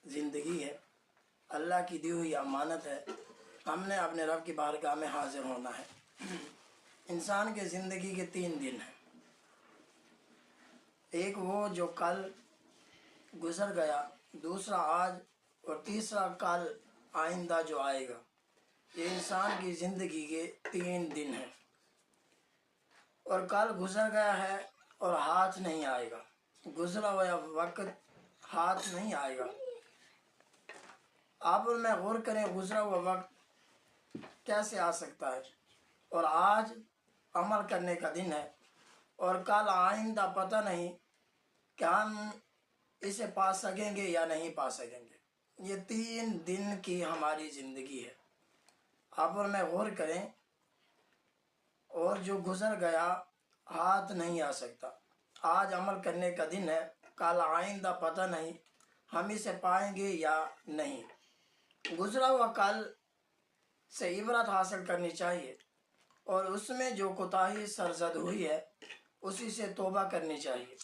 زندگی ہے، اللہ کی دی ہوئی امانت ہے، ہم نے اپنے رب کی بارگاہ میں حاضر ہونا ہے۔ انسان کے زندگی کے 3 دن ہیں، ایک وہ جو کل گزر گیا، دوسرا آج، اور تیسرا کل آئندہ جو آئے گا۔ یہ انسان کی زندگی کے 3 دن ہیں، اور کل گزر گیا ہے اور ہاتھ نہیں آئے گا، گزرا ہوا وقت ہاتھ نہیں آئے گا۔ آپ ان میں غور کریں، گزرا ہوا وقت کیسے آ سکتا ہے؟ اور آج عمل کرنے کا دن ہے، اور کل آئندہ پتہ نہیں کہ ہم اسے پا سکیں گے یا نہیں پا سکیں گے۔ یہ 3 دن کی ہماری زندگی ہے، آپ ان میں غور کریں۔ اور جو گزر گیا ہاتھ نہیں آ سکتا، آج عمل کرنے کا دن ہے، کل آئندہ پتہ نہیں ہم اسے پائیں گے یا نہیں۔ گزرا ہوا کل سے عبرت حاصل کرنی چاہیے، اور اس میں جو کوتاہی سرزد ہوئی ہے اسی سے توبہ کرنی چاہیے۔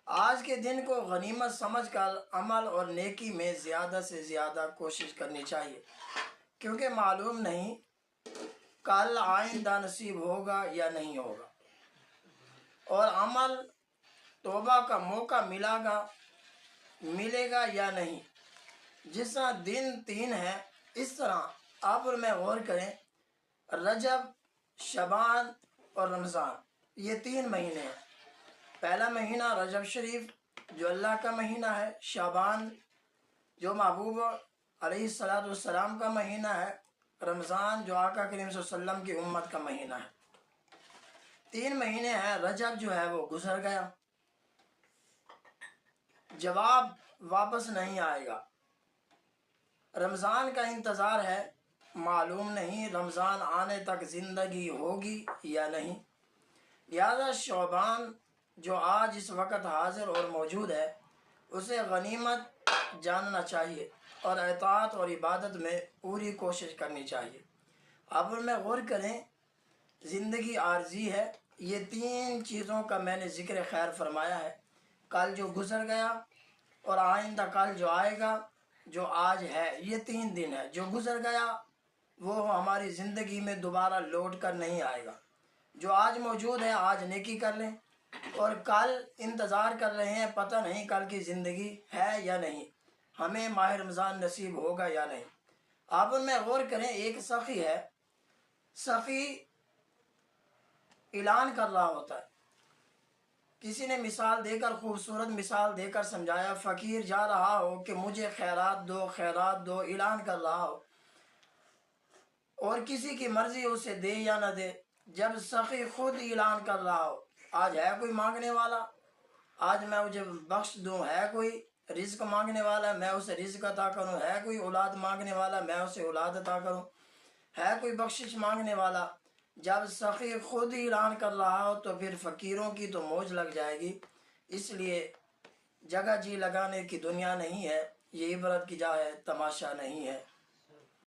آج کے دن کو غنیمت سمجھ کر عمل اور نیکی میں زیادہ سے زیادہ کوشش کرنی چاہیے، کیونکہ معلوم نہیں کل آئندہ نصیب ہوگا یا نہیں ہوگا، اور عمل توبہ کا موقع ملے گا یا نہیں۔ جس طرح دن 3 ہیں، اس طرح آپ ان میں غور کریں۔ رجب، شعبان اور رمضان، یہ 3 مہینے ہیں۔ پہلا مہینہ رجب شریف جو اللہ کا مہینہ ہے، شعبان جو محبوب علیہ السلام کا مہینہ ہے، رمضان جو آقا کریم صلی اللہ علیہ وسلم کی امت کا مہینہ ہے۔ 3 مہینے ہیں۔ رجب جو ہے وہ گزر گیا، جواب واپس نہیں آئے گا۔ رمضان کا انتظار ہے، معلوم نہیں رمضان آنے تک زندگی ہوگی یا نہیں۔ لہذا شعبان جو آج اس وقت حاضر اور موجود ہے، اسے غنیمت جاننا چاہیے، اور اطاعت اور عبادت میں پوری کوشش کرنی چاہیے۔ اب ان میں غور کریں، زندگی عارضی ہے۔ یہ 3 چیزوں کا میں نے ذکر خیر فرمایا ہے، کل جو گزر گیا، اور آئندہ کل جو آئے گا، جو آج ہے۔ یہ 3 دن ہے، جو گزر گیا وہ ہماری زندگی میں دوبارہ لوٹ کر نہیں آئے گا۔ جو آج موجود ہے، آج نیکی کر لیں، اور کل انتظار کر رہے ہیں، پتہ نہیں کل کی زندگی ہے یا نہیں، ہمیں ماہ رمضان نصیب ہوگا یا نہیں۔ آپ ان میں غور کریں، ایک سخی ہے، سخی اعلان کر رہا ہوتا ہے، کسی نے مثال دے کر، خوبصورت مثال دے کر سمجھایا، فقیر جا رہا ہو کہ مجھے خیرات دو خیرات دو، اعلان کر رہا ہو، اور کسی کی مرضی اسے دے یا نہ دے۔ جب سخی خود اعلان کر رہا ہو، آج ہے کوئی مانگنے والا، آج میں مجھے بخش دوں، ہے کوئی رزق مانگنے والا، میں اسے رزق عطا کروں، ہے کوئی اولاد مانگنے والا، میں اسے اولاد عطا کروں، ہے کوئی بخشش مانگنے والا۔ جب سخی خود اعلان کر رہا ہو تو پھر فقیروں کی تو موج لگ جائے گی۔ اس لیے جگہ جی لگانے کی دنیا نہیں ہے، یہ عبرت کی جا ہے، تماشا نہیں ہے۔